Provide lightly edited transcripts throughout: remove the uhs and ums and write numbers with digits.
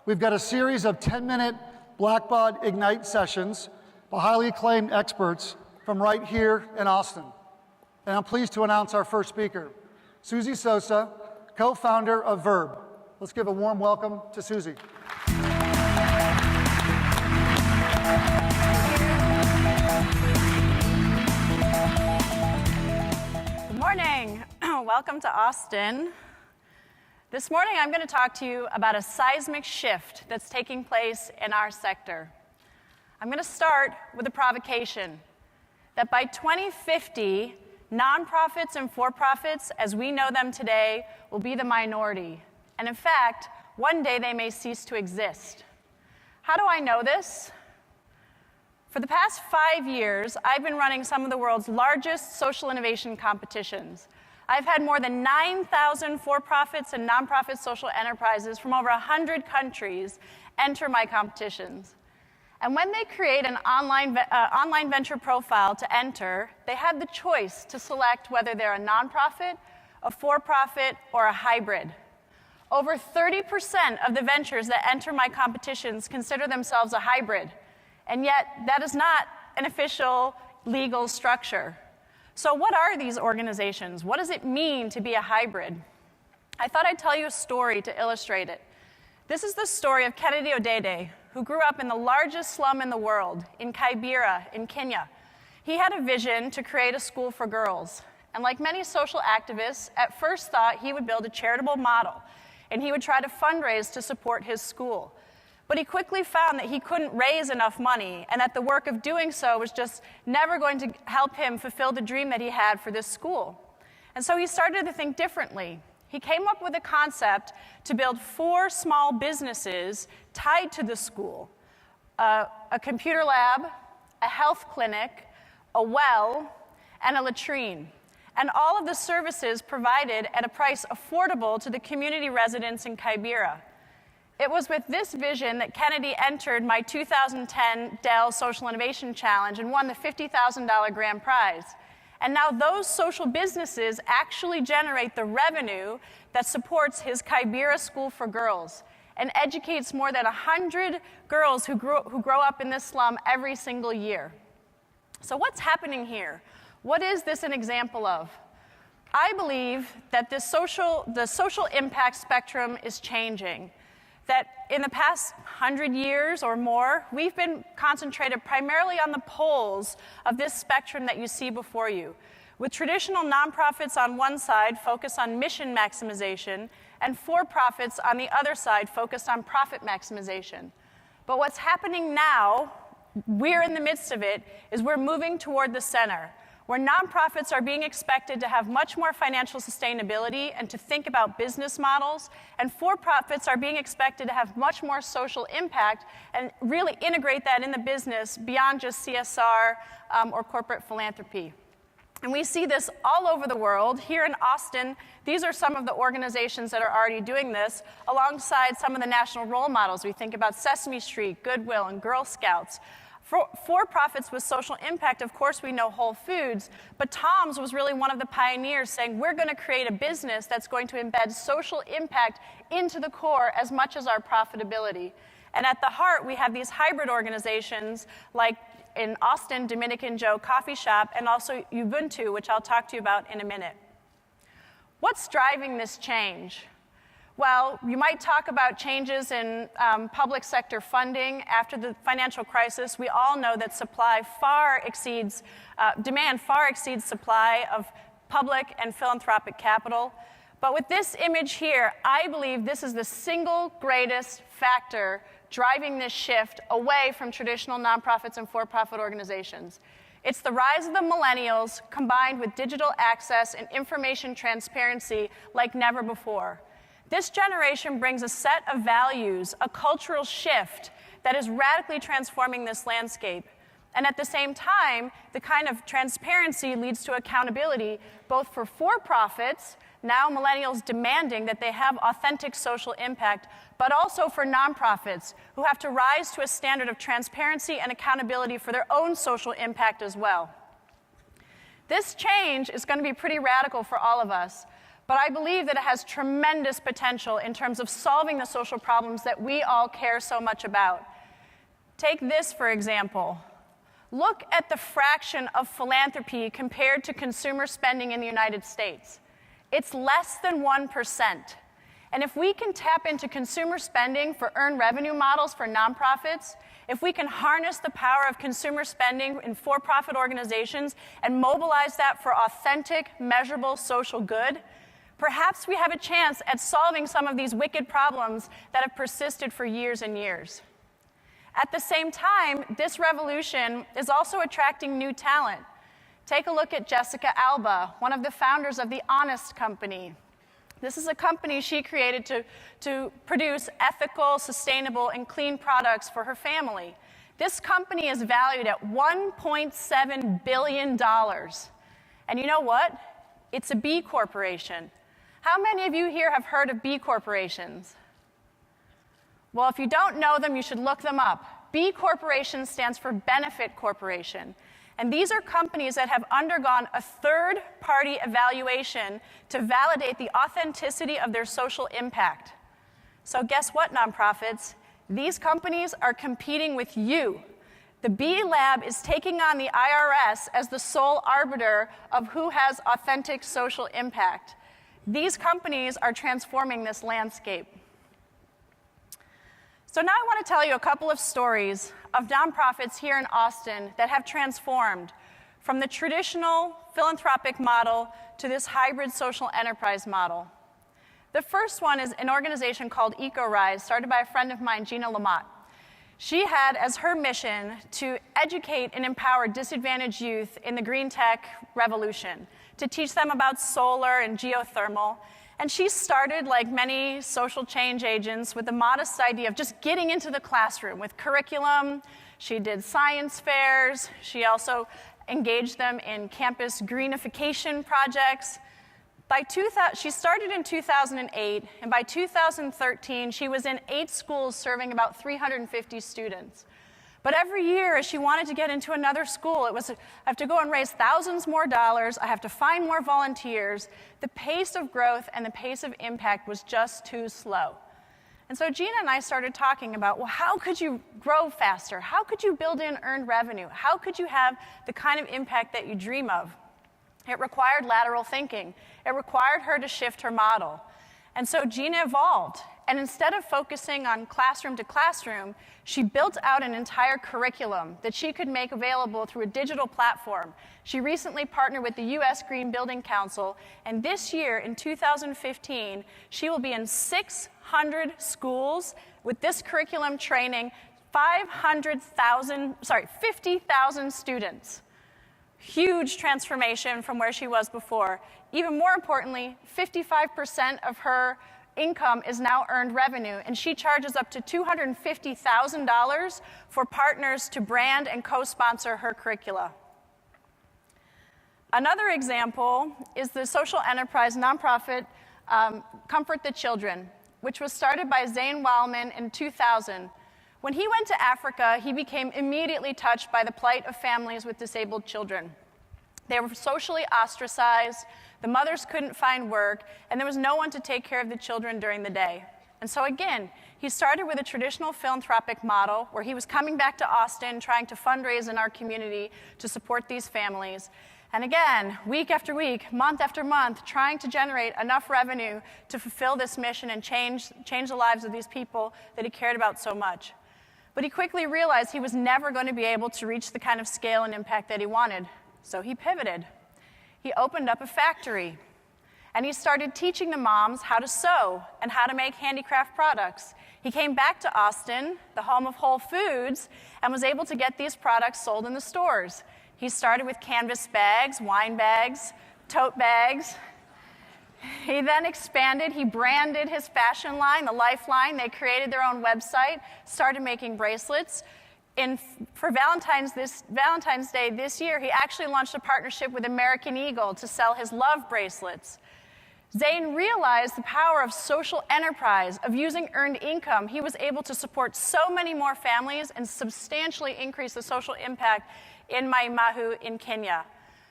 we've got a series of 10-minute Blackbaud Ignite sessions by highly acclaimed experts from right here in Austin. And I'm pleased to announce our first speaker, Suzy Sosa, co-founder of Verb. Let's give a warm welcome to Suzy. Good morning. Welcome to Austin. This morning I'm going to talk to you about a seismic shift that's taking place in our sector. I'm going to start with a provocation that by 2050, nonprofits and for-profits, as we know them today, will be the minority. And in fact, one day they may cease to exist. How do I know this? For the past 5 years, I've been running some of the world's largest social innovation competitions. I've had more than 9,000 for-profits and nonprofit social enterprises from over 100 countries enter my competitions. And when they create an online venture profile to enter, they have the choice to select whether they're a nonprofit, a for-profit, or a hybrid. Over 30% of the ventures that enter my competitions consider themselves a hybrid. And yet, that is not an official legal structure. So what are these organizations? What does it mean to be a hybrid? I thought I'd tell you a story to illustrate it. This is the story of Kennedy Odede, who grew up in the largest slum in the world, in Kibera, in Kenya. He had a vision to create a school for girls. And like many social activists, at first thought he would build a charitable model, and he would try to fundraise to support his school. But he quickly found that he couldn't raise enough money, and that the work of doing so was just never going to help him fulfill the dream that he had for this school. And so he started to think differently. He came up with a concept to build 4 small businesses tied to the school: a computer lab, a health clinic, a well, and a latrine. And all of the services provided at a price affordable to the community residents in Kibera. It was with this vision that Kennedy entered my 2010 Dell Social Innovation Challenge and won the $50,000 grand prize. And now those social businesses actually generate the revenue that supports his Kibera School for Girls and educates more than 100 girls who grow up in this slum every single year. So what's happening here? What is this an example of? I believe that the social impact spectrum is changing. That in the past 100 years or more, we've been concentrated primarily on the poles of this spectrum that you see before you, with traditional nonprofits on one side focused on mission maximization, and for-profits on the other side focused on profit maximization. But what's happening now, we're in the midst of it, is we're moving toward the center, where nonprofits are being expected to have much more financial sustainability and to think about business models, and for-profits are being expected to have much more social impact and really integrate that in the business beyond just CSR or corporate philanthropy. And we see this all over the world. Here in Austin, these are some of the organizations that are already doing this, alongside some of the national role models. We think about Sesame Street, Goodwill, and Girl Scouts. For-profits with social impact, of course, we know Whole Foods, but Tom's was really one of the pioneers saying, we're going to create a business that's going to embed social impact into the core as much as our profitability. And at the heart, we have these hybrid organizations like in Austin, Dominican Joe Coffee Shop, and also Ubuntu, which I'll talk to you about in a minute. What's driving this change? Well, you might talk about changes in public sector funding. After the financial crisis, we all know that demand far exceeds supply of public and philanthropic capital. But with this image here, I believe this is the single greatest factor driving this shift away from traditional nonprofits and for-profit organizations. It's the rise of the millennials combined with digital access and information transparency like never before. This generation brings a set of values, a cultural shift that is radically transforming this landscape. And at the same time, the kind of transparency leads to accountability, both for for-profits, now millennials demanding that they have authentic social impact, but also for nonprofits who have to rise to a standard of transparency and accountability for their own social impact as well. This change is going to be pretty radical for all of us. but I believe that it has tremendous potential in terms of solving the social problems that we all care so much about. Take this, for example. Look at the fraction of philanthropy compared to consumer spending in the United States. It's less than 1%. And if we can tap into consumer spending for earned revenue models for nonprofits, if we can harness the power of consumer spending in for-profit organizations and mobilize that for authentic, measurable social good, perhaps we have a chance at solving some of these wicked problems that have persisted for years and years. At the same time, this revolution is also attracting new talent. Take a look at Jessica Alba, one of the founders of the Honest Company. This is a company she created to produce ethical, sustainable, and clean products for her family. This company is valued at $1.7 billion. And you know what? It's a B corporation. How many of you here have heard of B corporations? Well, if you don't know them, you should look them up. B Corporation stands for Benefit Corporation. And these are companies that have undergone a third-party evaluation to validate the authenticity of their social impact. So guess what, nonprofits? These companies are competing with you. The B Lab is taking on the IRS as the sole arbiter of who has authentic social impact. These companies are transforming this landscape. So now I want to tell you a couple of stories of nonprofits here in Austin that have transformed from the traditional philanthropic model to this hybrid social enterprise model. The first one is an organization called EcoRise, started by a friend of mine, Gina Lamott. She had as her mission to educate and empower disadvantaged youth in the green tech revolution, to teach them about solar and geothermal. And she started, like many social change agents, with the modest idea of just getting into the classroom with curriculum. She did science fairs. She also engaged them in campus greenification projects. She started in 2008, and by 2013, she was in 8 schools serving about 350 students. But every year, as she wanted to get into another school, it was, I have to go and raise thousands more dollars, I have to find more volunteers. The pace of growth and the pace of impact was just too slow. And so Gina and I started talking about, well, how could you grow faster? How could you build in earned revenue? How could you have the kind of impact that you dream of? It required lateral thinking. It required her to shift her model. And so Gina evolved. And instead of focusing on classroom to classroom, she built out an entire curriculum that she could make available through a digital platform. She recently partnered with the U.S. Green Building Council, and this year, in 2015, she will be in 600 schools with this curriculum training 50,000 students. Huge transformation from where she was before. Even more importantly, 55% of her income is now earned revenue, and she charges up to $250,000 for partners to brand and co-sponsor her curricula. Another example is the social enterprise nonprofit Comfort the Children, which was started by Zane Wildman in 2000. When he went to Africa, he became immediately touched by the plight of families with disabled children. They were socially ostracized, the mothers couldn't find work, and there was no one to take care of the children during the day. And so again, he started with a traditional philanthropic model where he was coming back to Austin, trying to fundraise in our community to support these families. And again, week after week, month after month, trying to generate enough revenue to fulfill this mission and change the lives of these people that he cared about so much. But he quickly realized he was never going to be able to reach the kind of scale and impact that he wanted. So he pivoted. He opened up a factory. And he started teaching the moms how to sew and how to make handicraft products. He came back to Austin, the home of Whole Foods, and was able to get these products sold in the stores. He started with canvas bags, wine bags, tote bags. He then expanded. He branded his fashion line, the Lifeline. They created their own website, started making bracelets. For Valentine's Day this year, he actually launched a partnership with American Eagle to sell his love bracelets. Zane realized the power of social enterprise, of using earned income. He was able to support so many more families and substantially increase the social impact in Mai Mahiu in Kenya.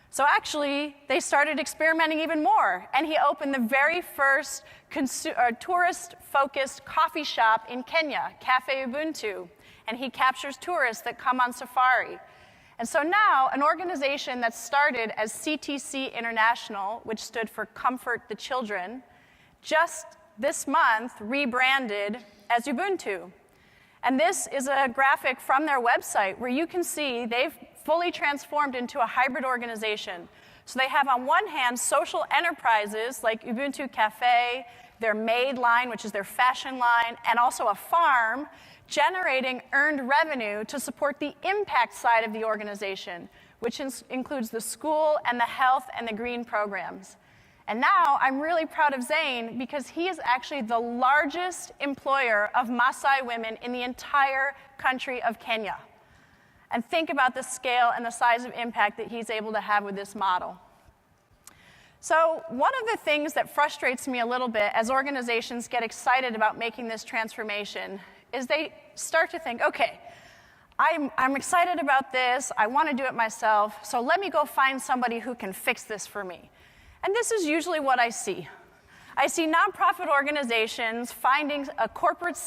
So actually, they started experimenting even more, and he opened the very first tourist-focused coffee shop in Kenya, Cafe Ubuntu, and he captures tourists that come on safari. And so now, an organization that started as CTC International, which stood for Comfort the Children, just this month rebranded as Ubuntu. And this is a graphic from their website where you can see they've fully transformed into a hybrid organization. So they have on one hand social enterprises like Ubuntu Cafe, their Made line, which is their fashion line, and also a farm, generating earned revenue to support the impact side of the organization, which includes the school and the health and the green programs. And now I'm really proud of Zane because he is actually the largest employer of Maasai women in the entire country of Kenya. And think about the scale and the size of impact that he's able to have with this model. So one of the things that frustrates me a little bit as organizations get excited about making this transformation is they start to think, okay, I'm excited about this, I want to do it myself, so let me go find somebody who can fix this for me. And this is usually what I see. I see nonprofit organizations finding a corporate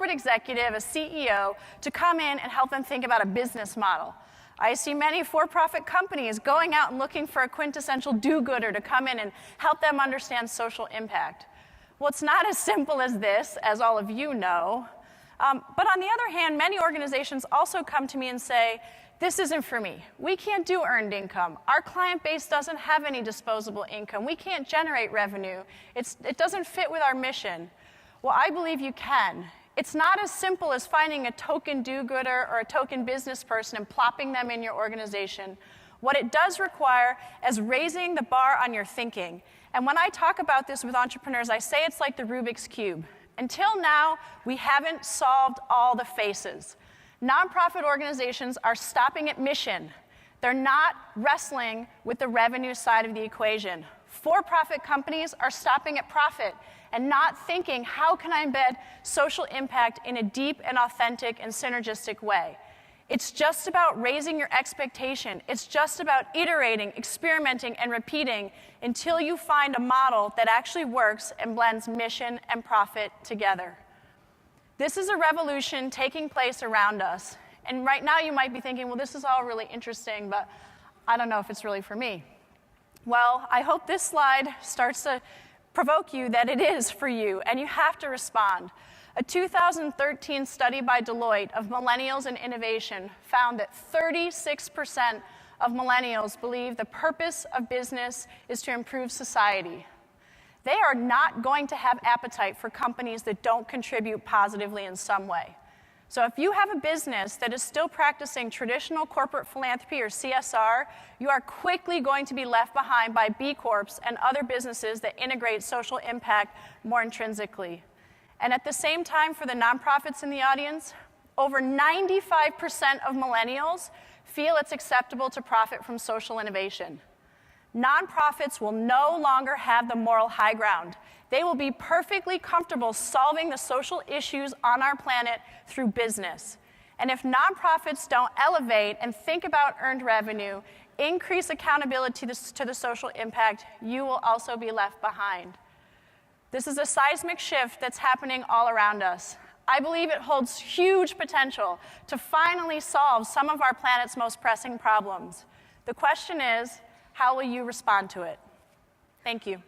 executive, a CEO, to come in and help them think about a business model. I see many for-profit companies going out and looking for a quintessential do-gooder to come in and help them understand social impact. Well, it's not as simple as this, as all of you know. But on the other hand, many organizations also come to me and say, this isn't for me. We can't do earned income. Our client base doesn't have any disposable income. We can't generate revenue. It doesn't fit with our mission. Well, I believe you can. It's not as simple as finding a token do-gooder or a token business person and plopping them in your organization. What it does require is raising the bar on your thinking. And when I talk about this with entrepreneurs, I say it's like the Rubik's Cube. Until now, we haven't solved all the faces. Nonprofit organizations are stopping at mission. They're not wrestling with the revenue side of the equation. For-profit companies are stopping at profit and not thinking, how can I embed social impact in a deep and authentic and synergistic way? It's just about raising your expectation. It's just about iterating, experimenting, and repeating until you find a model that actually works and blends mission and profit together. This is a revolution taking place around us. And right now you might be thinking, well, this is all really interesting, but I don't know if it's really for me. Well, I hope this slide starts to provoke you that it is for you, and you have to respond. A 2013 study by Deloitte of millennials and innovation found that 36% of millennials believe the purpose of business is to improve society. They are not going to have appetite for companies that don't contribute positively in some way. So if you have a business that is still practicing traditional corporate philanthropy or CSR, you are quickly going to be left behind by B Corps and other businesses that integrate social impact more intrinsically. And at the same time, for the nonprofits in the audience, over 95% of millennials feel it's acceptable to profit from social innovation. Nonprofits will no longer have the moral high ground. They will be perfectly comfortable solving the social issues on our planet through business. And if nonprofits don't elevate and think about earned revenue, increase accountability to the social impact, you will also be left behind. This is a seismic shift that's happening all around us. I believe it holds huge potential to finally solve some of our planet's most pressing problems. The question is, how will you respond to it? Thank you.